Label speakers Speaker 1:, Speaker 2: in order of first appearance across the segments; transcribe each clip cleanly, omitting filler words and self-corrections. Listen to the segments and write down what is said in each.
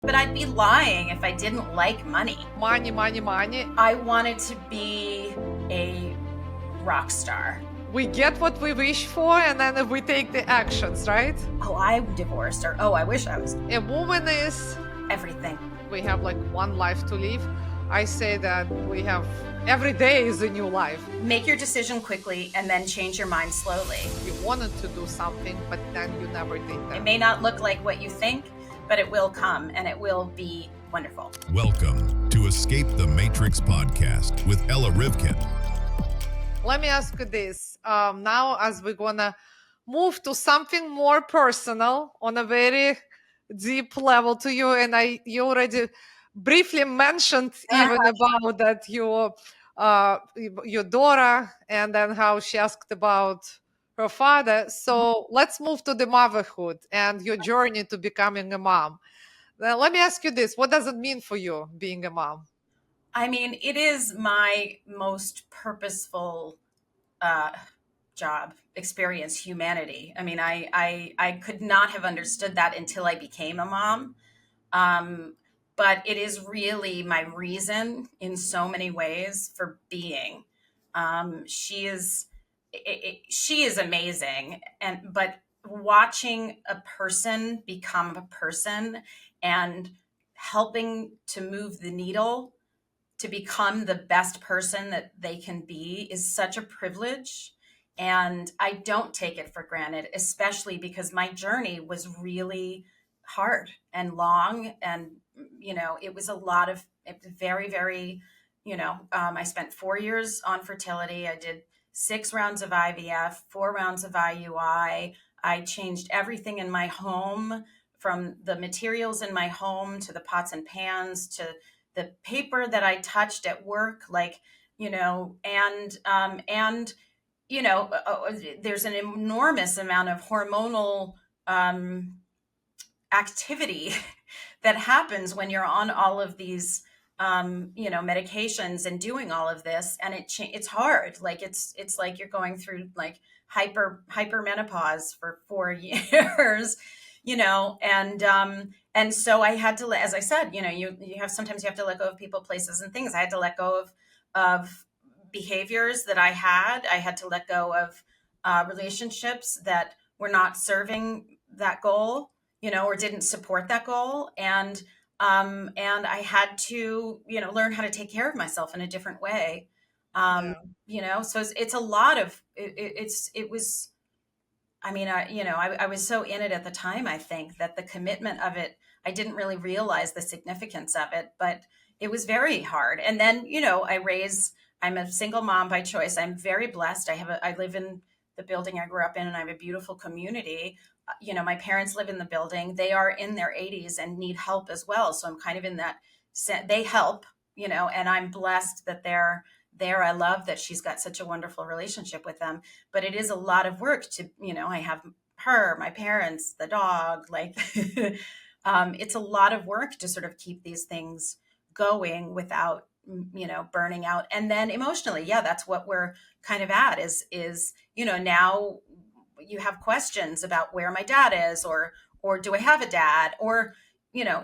Speaker 1: But I'd be lying if I didn't like money.
Speaker 2: Money, money, money.
Speaker 1: I wanted to be a rock star.
Speaker 2: We get what we wish for, and then we take the actions, right?
Speaker 1: Oh, I'm divorced, or oh, I wish I was.
Speaker 2: A woman is
Speaker 1: Everything.
Speaker 2: We have like one life to live. I say that we have every day is a new life.
Speaker 1: Make your decision quickly and then change your mind slowly.
Speaker 2: You wanted to do something, but then you never did that.
Speaker 1: It may not look like what you think, but it will come and it will be wonderful.
Speaker 3: Welcome to Escape the Matrix podcast with Ella Rivkin.
Speaker 2: Let me ask you this. Now, as we're gonna move to something more personal on a very deep level to you, and you already briefly mentioned even about that your daughter, and then how she asked about her father. So let's move to the motherhood and your journey to becoming a mom. Now, let me ask you this: what does it mean for you being a mom?
Speaker 1: I mean, it is my most purposeful job, experience, humanity. I mean, I could not have understood that until I became a mom. But it is really my reason in so many ways for being. She is she is amazing, but watching a person become a person and helping to move the needle to become the best person that they can be is such a privilege. And I don't take it for granted, especially because my journey was really hard and long. And, it was a lot of very, very, I spent 4 years on fertility. I did 6 rounds of IVF, 4 rounds of IUI. I changed everything in my home, from the materials in my home to the pots and pans to the paper that I touched at work, there's an enormous amount of hormonal activity that happens when you're on all of these medications and doing all of this, and it's hard. Like it's like you're going through like hypermenopause for 4 years, and so I had to, as I said, you have, sometimes you have to let go of people, places, and things. I had to let go of behaviors that I had to let go of relationships that were not serving that goal, or didn't support that goal. And I had to, learn how to take care of myself in a different way. So it's a lot of, it was, I mean, I was so in it at the time, I think, that the commitment of it, I didn't really realize the significance of it, but it was very hard. And then, I'm a single mom by choice. I'm very blessed. I live in the building I grew up in, and I have a beautiful community. My parents live in the building. They are in their 80s and need help as well. So I'm kind of in that, they help, and I'm blessed that they're there. I love that she's got such a wonderful relationship with them, but it is a lot of work to, I have her, my parents, the dog, like, it's a lot of work to sort of keep these things going without, burning out. And then emotionally, yeah, that's what we're kind of at is, now you have questions about where my dad is, or do I have a dad? Or,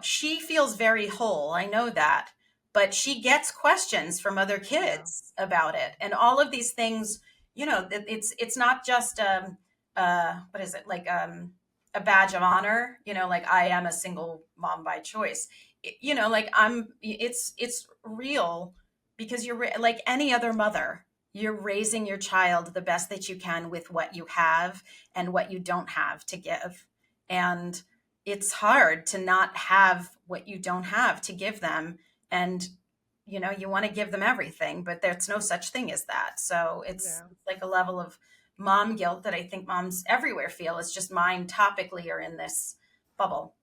Speaker 1: she feels very whole. I know that, but she gets questions from other kids about it. And all of these things, it's not just, what is it? Like, a badge of honor, like I am a single mom by choice, like it's real, because you're like any other mother. You're raising your child the best that you can with what you have and what you don't have to give. And it's hard to not have what you don't have to give them. And, you want to give them everything, but there's no such thing as that. So it's like a level of mom guilt that I think moms everywhere feel. It's just mine topically are in this bubble.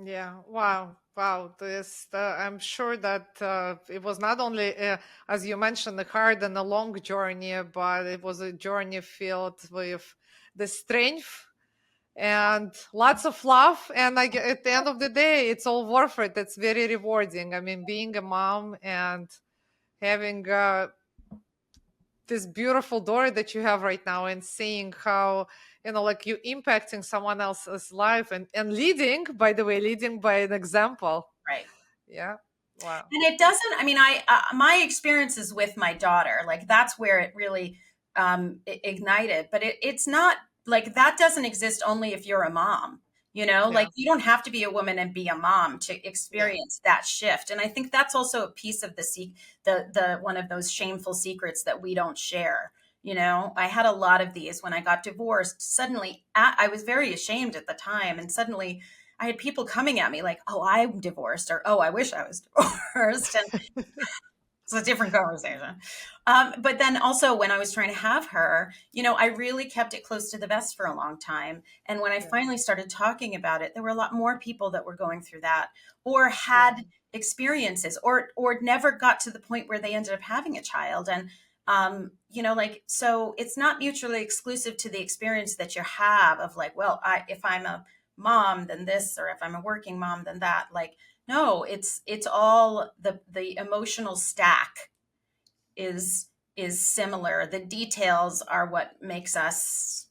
Speaker 2: Yeah. Wow. Wow. I'm sure that it was not only, as you mentioned, a hard and a long journey, but it was a journey filled with the strength and lots of love. And at the end of the day, it's all worth it. It's very rewarding. I mean, being a mom and having this beautiful daughter that you have right now, and seeing how like you impacting someone else's life and leading, by the way, leading by an example.
Speaker 1: Right.
Speaker 2: Yeah. Wow.
Speaker 1: And it doesn't, I mean, my experiences with my daughter, like that's where it really ignited, but it's not like that doesn't exist only if you're a mom,
Speaker 2: Yeah.
Speaker 1: like you don't have to be a woman and be a mom to
Speaker 2: Yeah.
Speaker 1: experience that shift. And I think that's also a piece of the one of those shameful secrets that we don't share. I had a lot of these when I got divorced. Suddenly, I was very ashamed at the time. And suddenly I had people coming at me like, oh, I'm divorced, or oh, I wish I was divorced. And it's a different conversation. But then also when I was trying to have her, I really kept it close to the vest for a long time. And when I
Speaker 2: Yeah.
Speaker 1: finally started talking about it, there were a lot more people that were going through that or had experiences or never got to the point where they ended up having a child. And, so it's not mutually exclusive to the experience that you have of like, well, if I'm a mom, then this, or if I'm a working mom, then that. Like, no, it's all the emotional stack is similar. The details are what makes us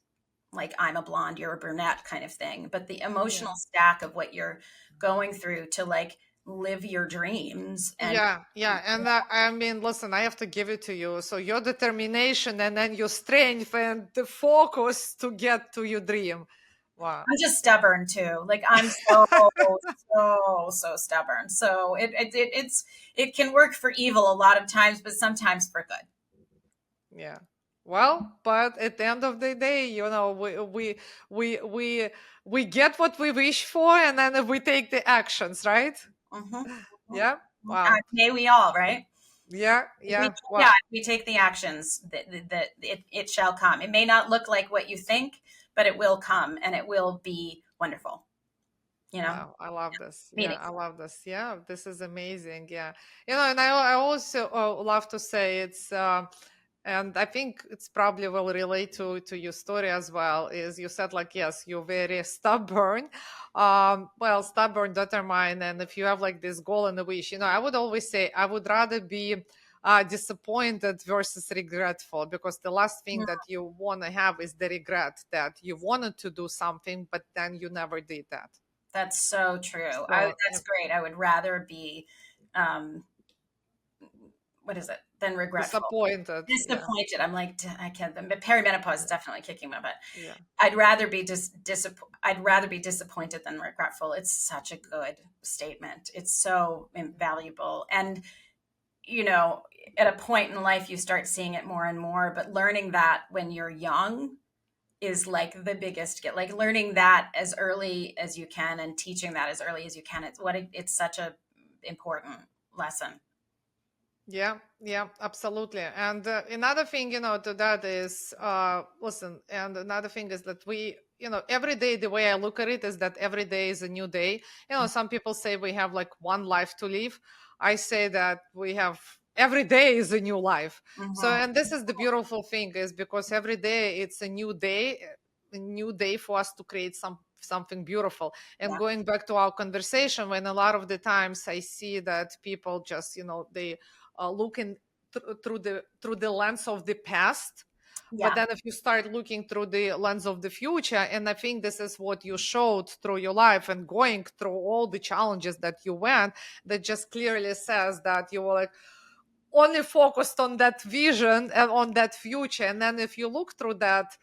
Speaker 1: like I'm a blonde, you're a brunette kind of thing. But the
Speaker 2: Yeah.
Speaker 1: emotional stack of what you're going through to like live your dreams and
Speaker 2: Yeah. And I mean, listen, I have to give it to you. So your determination and then your strength and the focus to get to your dream. Wow.
Speaker 1: I'm just stubborn too. Like I'm so so stubborn. So it can work for evil a lot of times, but sometimes for good.
Speaker 2: Yeah. Well, but at the end of the day, we get what we wish for, and then we take the actions, right?
Speaker 1: Mm-hmm.
Speaker 2: Yeah. Wow.
Speaker 1: May we all, right?
Speaker 2: Yeah.
Speaker 1: If we,
Speaker 2: Yeah.
Speaker 1: yeah,
Speaker 2: Wow.
Speaker 1: if we take the actions, that it shall come. It may not look like what you think, but it will come, and it will be wonderful.
Speaker 2: Wow, I love this. Yeah, I
Speaker 1: Meaningful.
Speaker 2: love this. Yeah, this is amazing. Yeah. And I also love to say and I think it's probably will relate to your story as well, is you said like, yes, you're very stubborn. Well, stubborn, determined. And if you have like this goal and a wish, I would always say I would rather be disappointed versus regretful, because the last thing
Speaker 1: Mhm.
Speaker 2: that you want to have is the regret that you wanted to do something, but then you never did that.
Speaker 1: That's so true.
Speaker 2: So
Speaker 1: That's great. I would rather be, um, what is it, than regretful.
Speaker 2: disappointed. Yeah.
Speaker 1: Disappointed. I'm like, I can't. But perimenopause is definitely kicking my butt.
Speaker 2: Yeah.
Speaker 1: I'd rather be I'd rather be disappointed than regretful. It's such a good statement. It's so invaluable. And at a point in life, you start seeing it more and more, but learning that when you're young is like the biggest get, like learning that as early as you can and teaching that as early as you can. It's such a important lesson.
Speaker 2: Yeah, absolutely. And another thing, to that is, listen, and another thing is that every day, the way I look at it is that every day is a new day. Some people say we have like one life to live. I say that we have every day is a new life. So,
Speaker 1: Mm-hmm.
Speaker 2: and this is the beautiful thing, is because every day it's a new day for us to create something beautiful. And
Speaker 1: Yeah.
Speaker 2: going back to our conversation, when a lot of the times I see that people just, they looking through the lens of the past, but
Speaker 1: Yeah.
Speaker 2: then if you start looking through the lens of the future, and I think this is what you showed through your life and going through all the challenges that you went, that just clearly says that you were like only focused on that vision and on that future. And then if you look through that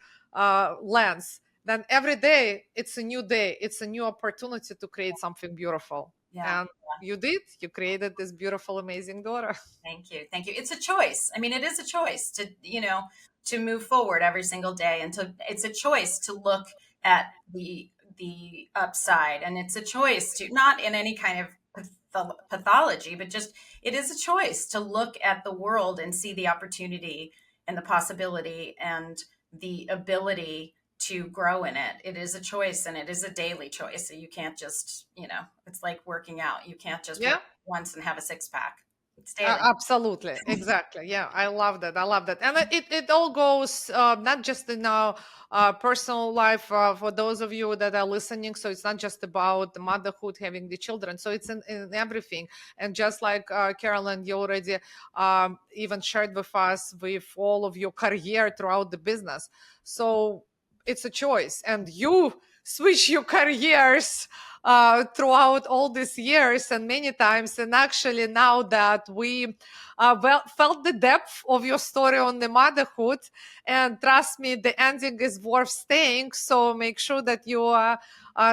Speaker 2: lens, then every day it's a new day, it's a new opportunity to create something beautiful.
Speaker 1: Yeah.
Speaker 2: And you created this beautiful, amazing daughter.
Speaker 1: Thank you. Thank you. It's a choice. I mean, it is a choice to move forward every single day, and it's a choice to look at the upside, and it's a choice to, not in any kind of pathology, but just it is a choice to look at the world and see the opportunity and the possibility and the ability to grow in it. It is a choice, and it is a daily choice. So you can't just, it's like working out. You can't just
Speaker 2: Yeah.
Speaker 1: work once and have a six pack. It's daily.
Speaker 2: Absolutely, exactly. Yeah, I love that. I love that, and it all goes not just in our personal life. For those of you that are listening, so it's not just about the motherhood, having the children. So it's in everything. And just like Carolyn, you already even shared with us with all of your career throughout the business. So it's a choice, and you switch your careers throughout all these years and many times. And actually, now that we felt the depth of your story on the motherhood, and trust me, the ending is worth staying. So make sure that you are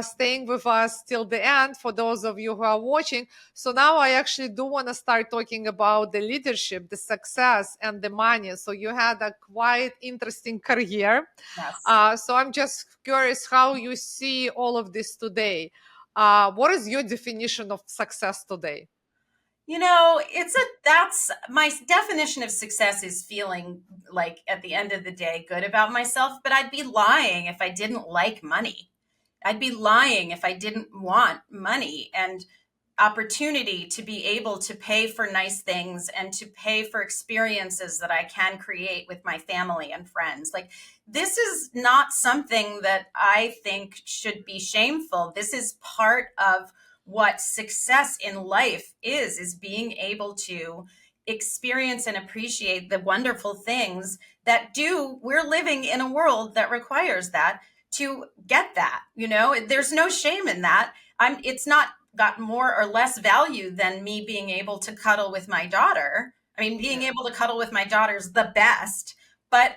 Speaker 2: staying with us till the end for those of you who are watching. So now I actually do want to start talking about the leadership, the success, and the money. So you had a quite interesting career.
Speaker 1: Yes.
Speaker 2: So I'm just curious how you see all of this today. What is your definition of success today?
Speaker 1: That's my definition of success, is feeling like at the end of the day good about myself, but I'd be lying if I didn't like money. I'd be lying if I didn't want money and opportunity to be able to pay for nice things and to pay for experiences that I can create with my family and friends. Like, this is not something that I think should be shameful. This is part of what success in life is being able to experience and appreciate the wonderful things that we're living in a world that requires that. To get that, there's no shame in that. It's not got more or less value than me being able to cuddle with my daughter. I mean, being able to cuddle with my daughter is the best, but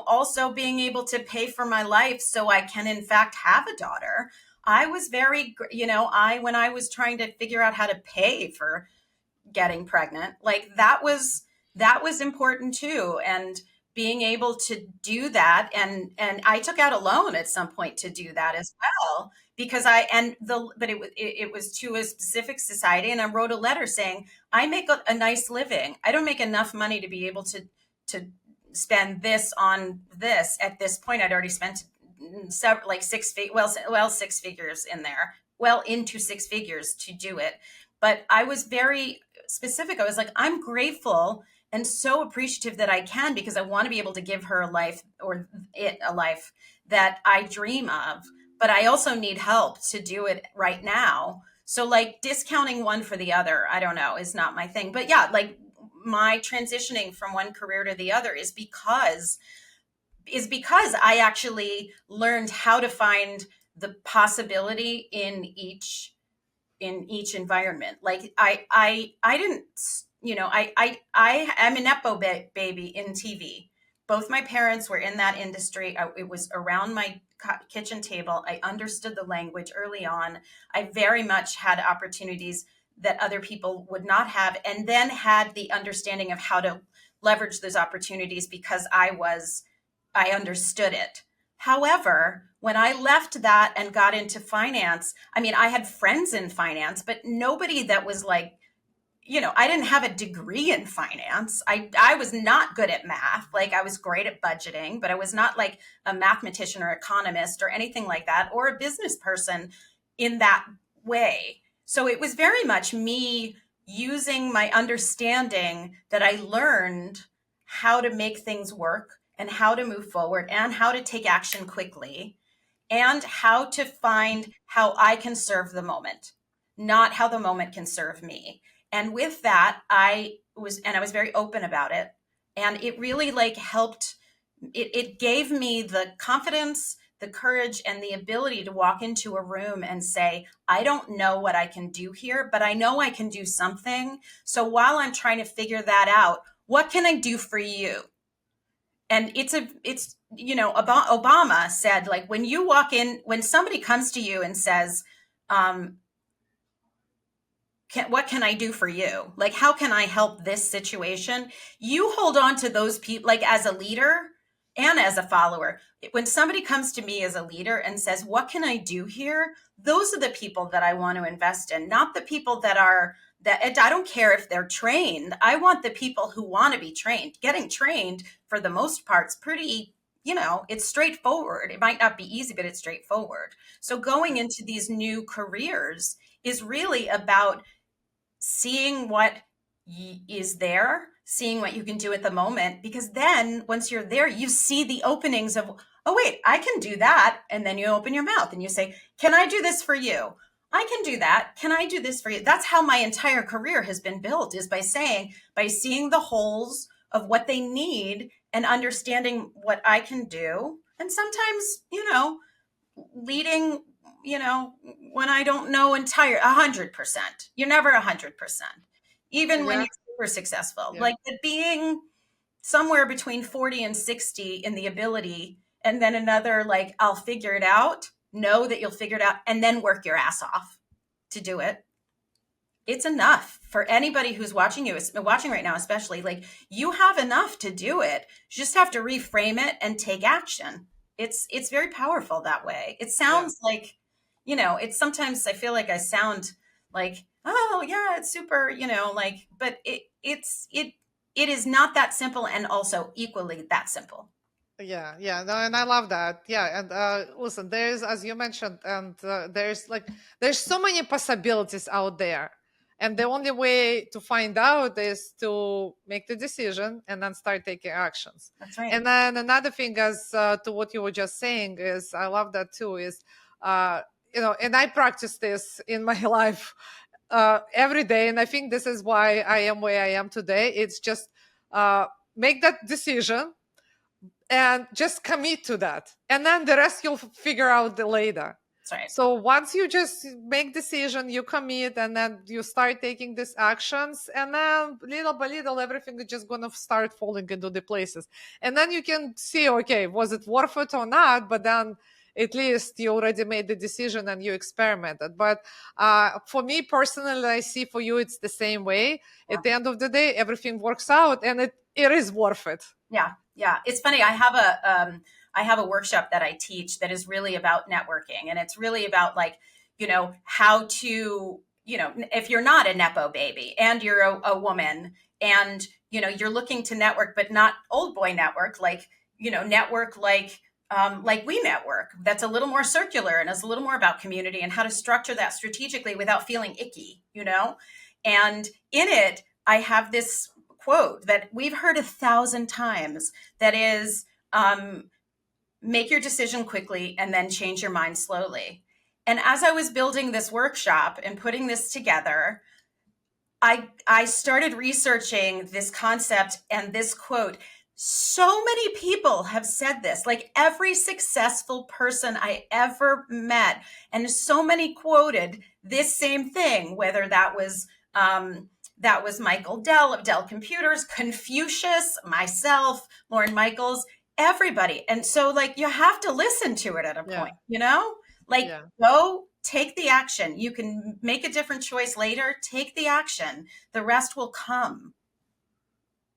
Speaker 1: also being able to pay for my life so I can in fact have a daughter. I was very, when I was trying to figure out how to pay for getting pregnant, like that was important too. And being able to do that, and I took out a loan at some point to do that as well, because it was to a specific society, and I wrote a letter saying I make a nice living. I don't make enough money to be able to spend this on this. At this point, I'd already spent several, like six figures in there, well into six figures to do it. But I was very specific. I was like, I'm grateful and so appreciative that I can, because I want to be able to give her a life that I dream of. But I also need help to do it right now. So like discounting one for the other, I don't know, is not my thing. But yeah, like my transitioning from one career to the other is because I actually learned how to find the possibility in each environment. Like I didn't, I am a Nepo baby in TV. Both my parents were in that industry. It was around my kitchen table. I understood the language early on. I very much had opportunities that other people would not have, and then had the understanding of how to leverage those opportunities because I understood it. However, when I left that and got into finance, I mean, I had friends in finance, but nobody that was like, I didn't have a degree in finance. I was not good at math. Like, I was great at budgeting, but I was not like a mathematician or economist or anything like that, or a business person in that way. So it was very much me using my understanding that I learned how to make things work and how to move forward and how to take action quickly and how to find how I can serve the moment, not how the moment can serve me. And with that, I was very open about it. And it really like helped. It gave me the confidence, the courage, and the ability to walk into a room and say, I don't know what I can do here, but I know I can do something. So while I'm trying to figure that out, what can I do for you? And Obama said, like, when you walk in, when somebody comes to you and says, what can I do for you? Like, how can I help this situation? You hold on to those people, like as a leader and as a follower. When somebody comes to me as a leader and says, what can I do here? Those are the people that I want to invest in, not the people that I don't care if they're trained. I want the people who want to be trained. Getting trained, for the most part, is pretty, it's straightforward. It might not be easy, but it's straightforward. So going into these new careers is really about seeing what is there, seeing what you can do at the moment, because then once you're there, you see the openings of, oh, wait, I can do that. And then you open your mouth and you say, can I do this for you? I can do that. Can I do this for you? That's how my entire career has been built, is by seeing the holes of what they need and understanding what I can do And sometimes, leading, when I don't know 100%. You're never 100%. Even when
Speaker 2: Yeah.
Speaker 1: you're super successful,
Speaker 2: Yeah.
Speaker 1: like it being somewhere between 40 and 60 in the ability, and then another, like, I'll figure it out, know that you'll figure it out, and then work your ass off to do it. It's enough for anybody who's watching right now, especially. Like, you have enough to do it. You just have to reframe it and take action. It's very powerful that way. It
Speaker 2: Yeah.
Speaker 1: sounds like, it's sometimes I feel like I sound like, oh yeah, it's super, like, but it is not that simple, and also equally that simple.
Speaker 2: Yeah, yeah, no, and I love that. Yeah, and listen, there's, as you mentioned, and there's so many possibilities out there, and the only way to find out is to make the decision and then start taking actions.
Speaker 1: That's right.
Speaker 2: And then another thing, as to what you were just saying, is I love that too. Is and I practice this in my life every day, and I think this is why I am where I am today. It's just make that decision and just commit to that, and then the rest you'll figure out later.
Speaker 1: That's right.
Speaker 2: So once you just make decision, you commit, and then you start taking these actions, and then little by little everything is just gonna start falling into the places, and then you can see, okay, was it worth it or not? But then at least you already made the decision and you experimented. But for me personally, I see for you it's the same way.
Speaker 1: Yeah.
Speaker 2: At the end of the day, everything works out, and it is worth it.
Speaker 1: Yeah, yeah. It's funny. I have a workshop that I teach that is really about networking, and it's really about, like, how to, if you're not a nepo baby and you're a woman, and you're looking to network, but not old boy network, like, network like we network. That's a little more circular and is a little more about community and how to structure that strategically without feeling icky, And in it, I have this quote that we've heard 1,000 times, that is, make your decision quickly and then change your mind slowly. And as I was building this workshop and putting this together, I started researching this concept and this quote. So many people have said this, like every successful person I ever met, and so many quoted this same thing, whether that was Michael Dell of Dell Computers, Confucius, myself, Lauren Michaels, everybody. And so, like, you have to listen to it at a point, like,
Speaker 2: Yeah.
Speaker 1: go take the action. You can make a different choice later. Take the action. The rest will come.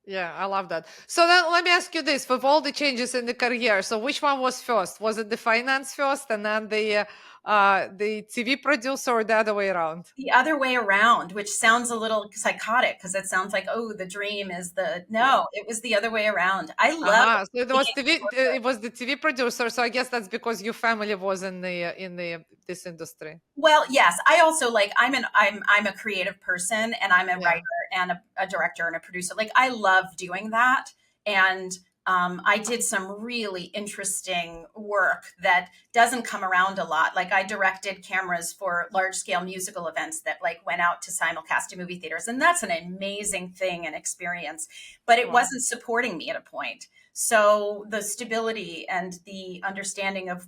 Speaker 2: Yeah, I love that. So then let me ask you this, with all the changes in the career, so which one was first? Was it the finance first and then the TV producer, or the other way around?
Speaker 1: The other way around, which sounds a little psychotic because it sounds like, oh, the dream is no, it was the other way around. I love
Speaker 2: So it was it was the TV producer. So I guess that's because your family was in the this industry.
Speaker 1: Well, yes. I also, like, I'm a creative person, and I'm a
Speaker 2: Yeah.
Speaker 1: writer and a director and a producer. Like, I love doing that. And I did some really interesting work that doesn't come around a lot. Like, I directed cameras for large scale musical events that, like, went out to simulcast to movie theaters. And that's an amazing thing and experience, but it
Speaker 2: Wow.
Speaker 1: wasn't supporting me at a point. So the stability and the understanding of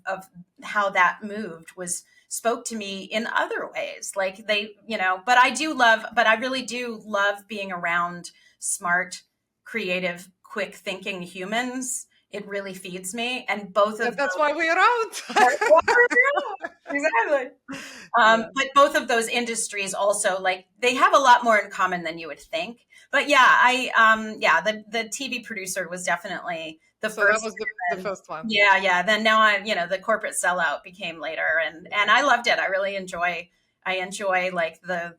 Speaker 1: how that moved spoke to me in other ways. Like, but I really do love being around smart, creative, quick thinking humans. It really feeds me. And both of
Speaker 2: That's why we're around.
Speaker 1: exactly.
Speaker 2: Yeah.
Speaker 1: But both of those industries also, like, they have a lot more in common than you would think. But yeah, the TV producer was definitely the
Speaker 2: So
Speaker 1: first.
Speaker 2: that was the first one.
Speaker 1: Yeah. Then now the corporate sellout became later, and I loved it. I really enjoy. I enjoy, like, I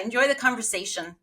Speaker 1: enjoy the conversation.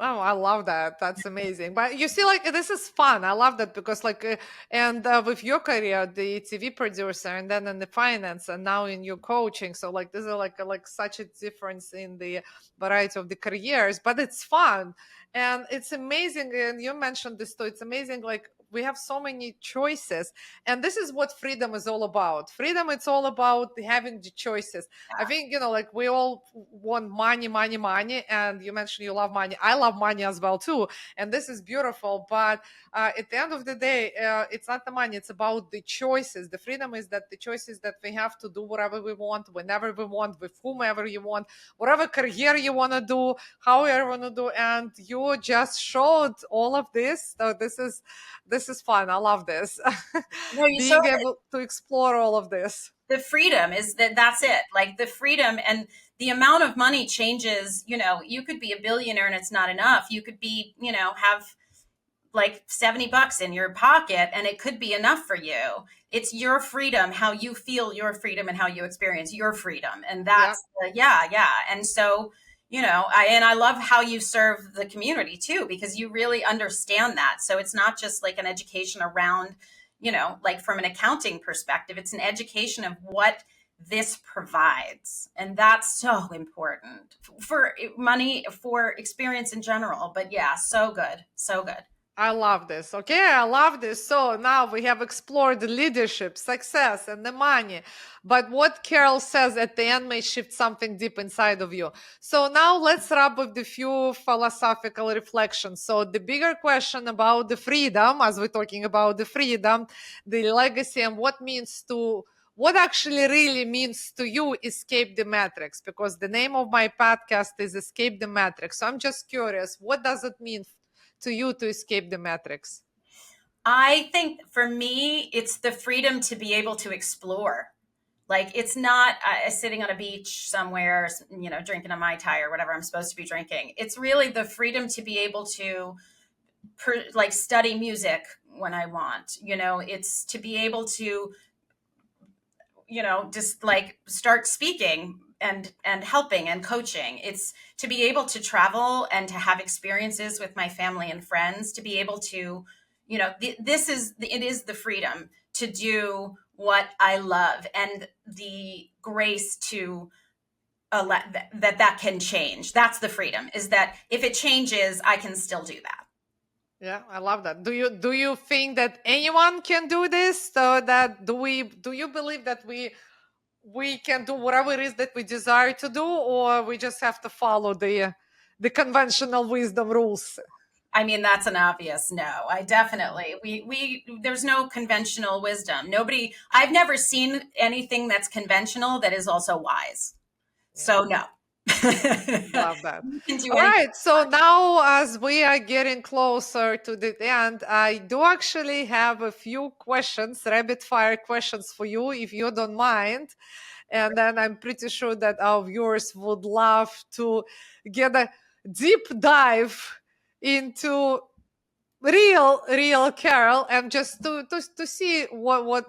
Speaker 2: Oh, I love that. That's amazing. But you see, like, this is fun. I love that because, like, and with your career, the TV producer, and then in the finance, and now in your coaching. So, like, this is like such a difference in the variety of the careers, but it's fun and it's amazing. And you mentioned this too. It's amazing, like, we have so many choices, and this is what freedom is all about. Freedom, it's all about having the choices. I think, like we all want money, money, money, and you mentioned you love money. I love money as well too, and this is beautiful. But at the end of the day, it's not the money, it's about the choices. The freedom is that the choices that we have to do whatever we want, whenever we want, with whomever you want, whatever career you want to do, however you want to do. And you just showed all of this. So this is fun. I love this.
Speaker 1: No, you
Speaker 2: Being
Speaker 1: showed it.
Speaker 2: able to explore all of this.
Speaker 1: The freedom is that's it. Like the freedom, and the amount of money changes. You could be a billionaire and it's not enough. You could be, have like $70 in your pocket and it could be enough for you. It's your freedom, how you feel your freedom and how you experience your freedom. And that's yeah. And so, I love how you serve the community too, because you really understand that. So it's not just like an education around, like from an accounting perspective, it's an education of what this provides. And that's so important for money, for experience in general. But yeah, so good. So good.
Speaker 2: I love this. Okay, I love this. So now we have explored the leadership, success, and the money. But what Carol says at the end may shift something deep inside of you. So now let's wrap with a few philosophical reflections. So the bigger question about the freedom, as we're talking about the freedom, the legacy, and what actually really means to you escape the matrix, because the name of my podcast is Escape the Matrix. So I'm just curious, what does it mean to you to escape the matrix?
Speaker 1: I think for me, it's the freedom to be able to explore. Like it's not sitting on a beach somewhere, drinking a Mai Tai or whatever I'm supposed to be drinking. It's really the freedom to be able to like study music when I want. It's to be able to, just like start speaking and helping and coaching. It's to be able to travel and to have experiences with my family and friends, to be able to, it is the freedom to do what I love, and the grace to that can change. That's the freedom, is that if it changes, I can still do that.
Speaker 2: Yeah, I love that. Do you think that anyone can do this? So that do you believe that we can do whatever it is that we desire to do, or we just have to follow the conventional wisdom rules?
Speaker 1: I mean, that's an obvious no. I definitely, there's no conventional wisdom. I've never seen anything that's conventional that is also wise.
Speaker 2: Yeah.
Speaker 1: So no.
Speaker 2: Love that.
Speaker 1: You can do
Speaker 2: All
Speaker 1: anything.
Speaker 2: right. So now, as we are getting closer to the end, I do actually have a few questions, rapid fire questions for you, if you don't mind. And then I'm pretty sure that our viewers would love to get a deep dive into real Carol, and just to see what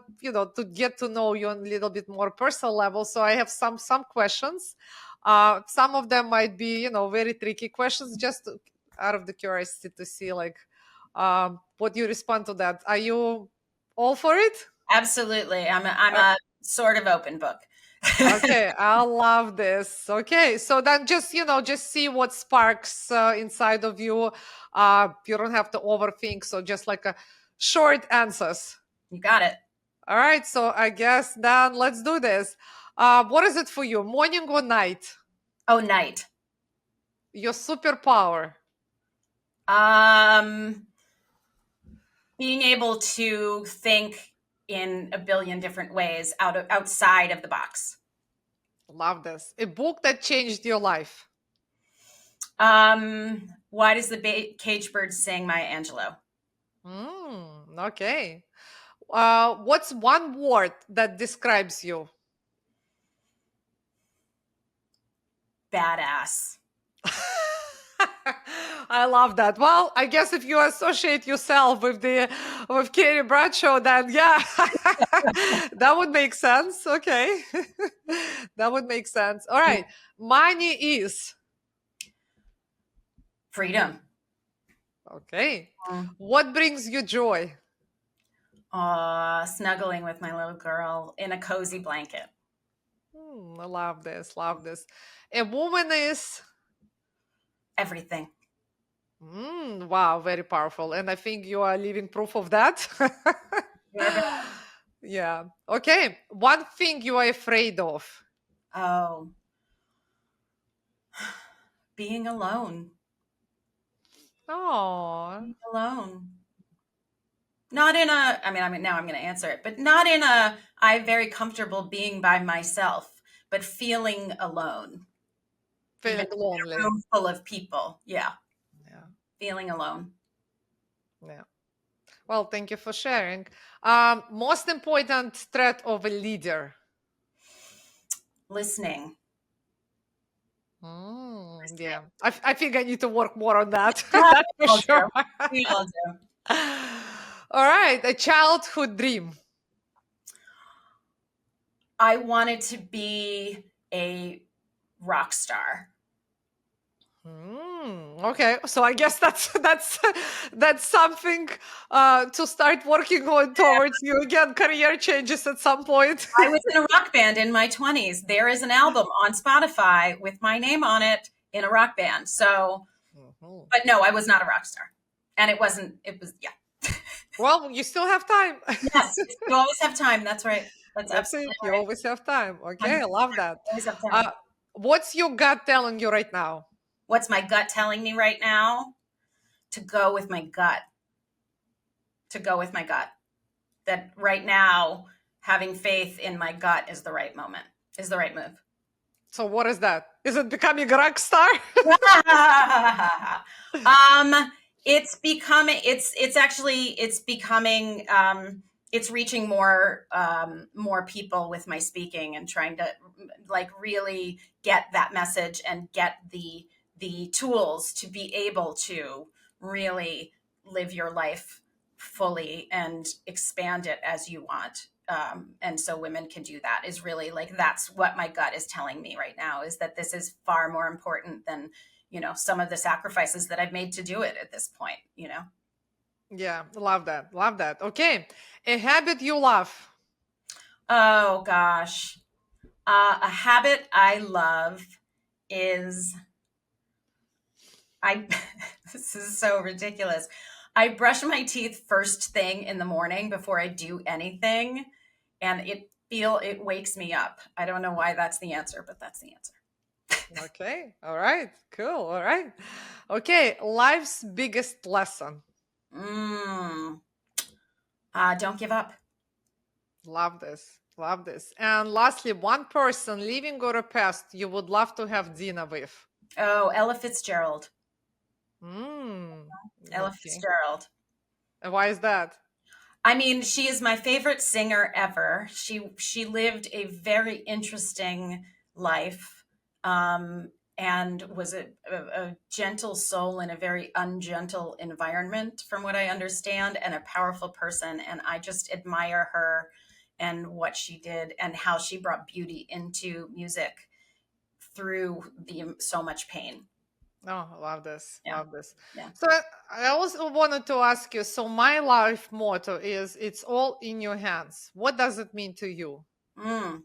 Speaker 2: to get to know you on a little bit more personal level. So I have some questions. Some of them might be very tricky questions, just out of the curiosity to see like what you respond to that. Are you all for it?
Speaker 1: Absolutely. I'm a sort of open book.
Speaker 2: Okay, I love this. Okay, so then just just see what sparks inside of you. You don't have to overthink, so just like a short answers.
Speaker 1: You got it.
Speaker 2: All right, so I guess then let's do this. What is it for you, morning or night?
Speaker 1: Oh, night.
Speaker 2: Your superpower?
Speaker 1: Being able to think in a billion different ways outside of the box.
Speaker 2: Love this. A book that changed your life?
Speaker 1: Why does the cage bird sing, Maya Angelou?
Speaker 2: Okay. What's one word that describes you?
Speaker 1: Badass.
Speaker 2: I love that. Well, I guess if you associate yourself with Carrie Bradshaw, then yeah, that would make sense. Okay, that would make sense. All right, money is
Speaker 1: Freedom.
Speaker 2: Okay. What brings you joy?
Speaker 1: Snuggling with my little girl in a cozy blanket.
Speaker 2: I love this. Love this. A woman is
Speaker 1: Everything.
Speaker 2: Wow, very powerful. And I think you are living proof of that. Yeah. Okay. One thing you are afraid of.
Speaker 1: Oh, being alone.
Speaker 2: Oh,
Speaker 1: Being alone. Not in a, I mean, now I'm going to answer it, but not in a, I'm very comfortable being by myself, but feeling alone, even
Speaker 2: feeling
Speaker 1: in a
Speaker 2: lonely.
Speaker 1: room full of people. Yeah.
Speaker 2: Yeah.
Speaker 1: Feeling alone.
Speaker 2: Yeah. Well, thank you for sharing. Most important threat of a leader.
Speaker 1: Listening.
Speaker 2: Yeah,
Speaker 1: Listening.
Speaker 2: I think I need to work more on that.
Speaker 1: Yeah,
Speaker 2: That's for
Speaker 1: we all
Speaker 2: sure.
Speaker 1: do. We all do.
Speaker 2: All right, a childhood dream.
Speaker 1: I wanted to be a rock star.
Speaker 2: Okay, so I guess that's something to start working on towards you again. Career changes at some point.
Speaker 1: I was in a rock band in my 20s. There is an album on Spotify with my name on it in a rock band. So,
Speaker 2: Mhm.
Speaker 1: but no, I was not a rock star. And it wasn't, it was, yeah.
Speaker 2: Well, you still have time.
Speaker 1: Yes, you always have time. That's right. That's
Speaker 2: That's it.
Speaker 1: absolutely
Speaker 2: You
Speaker 1: right.
Speaker 2: always have time. Okay, I
Speaker 1: 100%.
Speaker 2: love that.
Speaker 1: Always have
Speaker 2: Uh,
Speaker 1: time.
Speaker 2: what's your gut telling you right now?
Speaker 1: What's my gut telling me right now? To go with my gut. To go with my gut. That right now, having faith in my gut is the right moment, is the right move.
Speaker 2: So what is that? Is it becoming a rock star?
Speaker 1: It's becoming, it's becoming, it's reaching more people with my speaking and trying to like really get that message and get the tools to be able to really live your life fully and expand it as you want. And so women can do that is really like, that's what my gut is telling me right now, is that this is far more important than, some of the sacrifices that I've made to do it at this point.
Speaker 2: Yeah, love that. Love that. Okay. A habit you love.
Speaker 1: Oh gosh. A habit I love is I, this is so ridiculous. I brush my teeth first thing in the morning before I do anything. And it wakes me up. I don't know why that's the answer, but that's the answer.
Speaker 2: Okay. All right. Cool. All right. Okay. Life's biggest lesson.
Speaker 1: Mm, don't give up.
Speaker 2: Love this. Love this. And lastly, one person living or a past you would love to have dinner with.
Speaker 1: Oh, Ella Fitzgerald.
Speaker 2: Mm.
Speaker 1: Ella
Speaker 2: Okay.
Speaker 1: Fitzgerald.
Speaker 2: And why is that?
Speaker 1: I mean, she is my favorite singer ever. She lived a very interesting life, and was a gentle soul in a very ungentle environment, from what I understand, and a powerful person. And I just admire her and what she did and how she brought beauty into music through so much pain.
Speaker 2: Oh, I love this.
Speaker 1: Yeah,
Speaker 2: Love this.
Speaker 1: yeah.
Speaker 2: So I also wanted to ask you. So my life motto is it's all in your hands. What does it mean to you?
Speaker 1: Mm.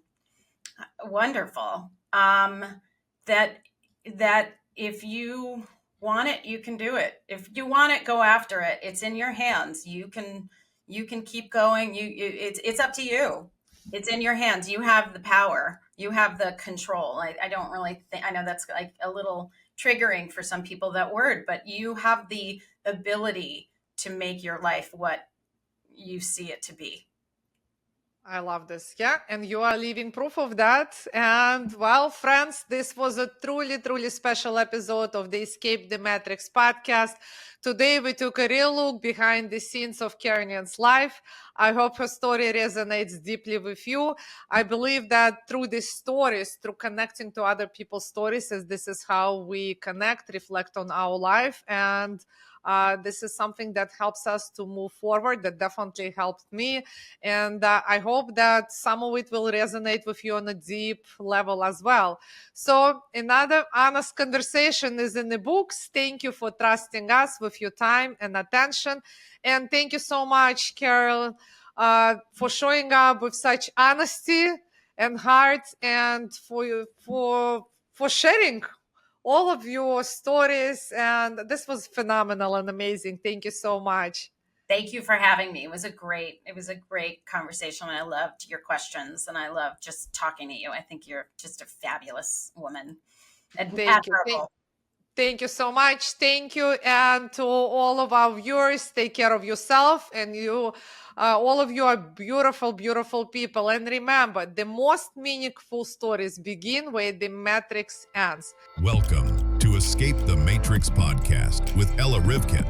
Speaker 1: Wonderful. That if you want it, you can do it. If you want it, go after it. It's in your hands. You can keep going. It's up to you. It's in your hands. You have the power. You have the control. I don't really think, I know that's like a little triggering for some people, that word, but you have the ability to make your life what you see it to be.
Speaker 2: I love this. Yeah. And you are living proof of that. And well, friends, this was a truly, truly special episode of the Escape the Matrix podcast. Today, we took a real look behind the scenes of Karen's life. I hope her story resonates deeply with you. I believe that through these stories, through connecting to other people's stories, as this is how we connect, reflect on our life, and this is something that helps us to move forward. That definitely helped me. And I hope that some of it will resonate with you on a deep level as well. So another honest conversation is in the books. Thank you for trusting us with your time and attention. And thank you so much, Carol, for showing up with such honesty and heart, and for sharing all of your stories. And this was phenomenal and amazing. Thank you so much.
Speaker 1: Thank you for having me. It was a great conversation. I loved your questions and I loved just talking to you. I think you're just a fabulous woman and
Speaker 2: Thank you.
Speaker 1: admirable.
Speaker 2: Thank you so much. Thank you. And to all of our viewers, take care of yourself. And all of you are beautiful, beautiful people. And remember, the most meaningful stories begin where the matrix ends.
Speaker 3: Welcome to Escape the Matrix podcast with Ella Rivkin.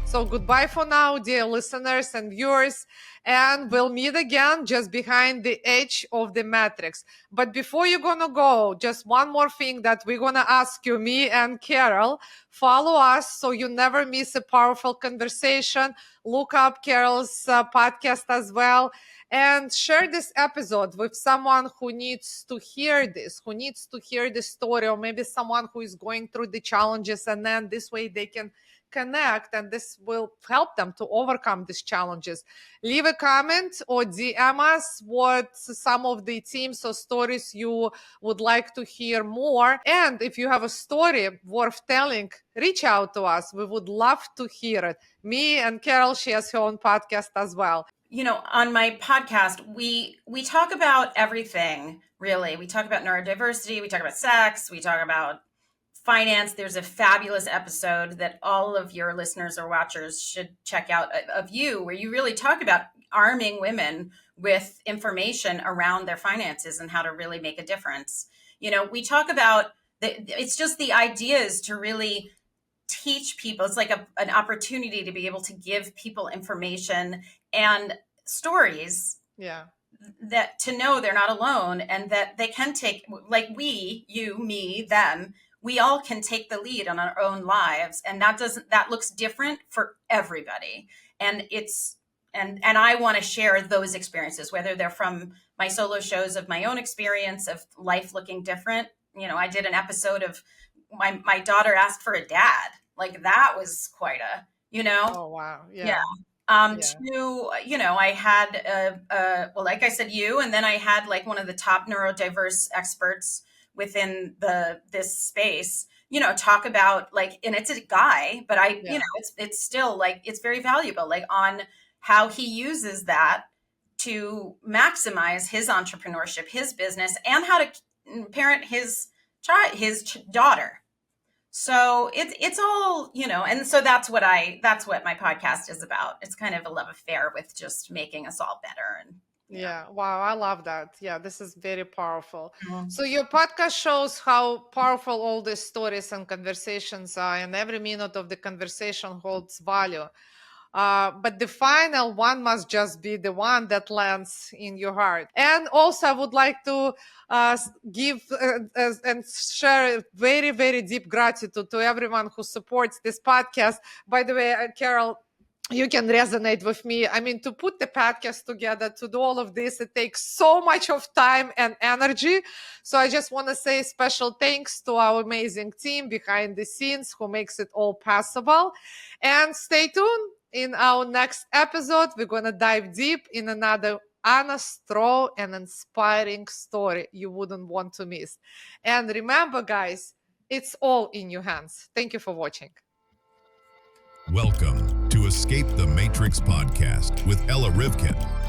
Speaker 2: So goodbye for now, dear listeners and viewers, and we'll meet again just behind the edge of the matrix. But before you're gonna go, just one more thing that we're gonna ask you, me and Carol, follow us so you never miss a powerful conversation. Look up Carol's podcast as well, and share this episode with someone who needs to hear this, who needs to hear the story, or maybe someone who is going through the challenges, and then this way they can connect and this will help them to overcome these challenges. Leave a comment or DM us what some of the themes or stories you would like to hear more. And if you have a story worth telling, reach out to us. We would love to hear it. Me and Carol, she has her own podcast as well.
Speaker 1: You know, on my podcast, we talk about everything, really. We talk about neurodiversity, we talk about sex, we talk about finance. There's a fabulous episode that all of your listeners or watchers should check out of you, where you really talk about arming women with information around their finances and how to really make a difference. You know, we talk about it's just the ideas to really teach people. It's like an opportunity to be able to give people information and stories.
Speaker 2: Yeah.
Speaker 1: That to know they're not alone and that they can take, like we, you, me, them, we all can take the lead on our own lives. And that looks different for everybody. And I want to share those experiences, whether they're from my solo shows of my own experience of life looking different. You know, I did an episode of my daughter asked for a dad. Like that was quite
Speaker 2: Oh, wow. Yeah.
Speaker 1: To, you know, I had, well, like I said, and then I had like one of the top neurodiverse experts within this space, you know, talk about like, and it's a guy, but you know, it's still like, it's very valuable, like on how he uses that to maximize his entrepreneurship, his business, and how to parent his daughter. So it's all, you know, and so that's what my podcast is about. It's kind of a love affair with just making us all better. And
Speaker 2: yeah. Wow. I love that. Yeah. This is very powerful.
Speaker 1: Mm-hmm.
Speaker 2: So your podcast shows how powerful all these stories and conversations are, and every minute of the conversation holds value. But the final one must just be the one that lands in your heart. And also, I would like to give and share very, very deep gratitude to everyone who supports this podcast. By the way, Carol, you can resonate with me. I mean, to put the podcast together, to do all of this, it takes so much of time and energy. So I just want to say special thanks to our amazing team behind the scenes who makes it all possible. And stay tuned. In our next episode, we're going to dive deep in another honest, raw, and inspiring story you wouldn't want to miss. And remember, guys, it's all in your hands. Thank you for watching.
Speaker 3: Welcome to Escape the Matrix podcast with Ella Rivkin.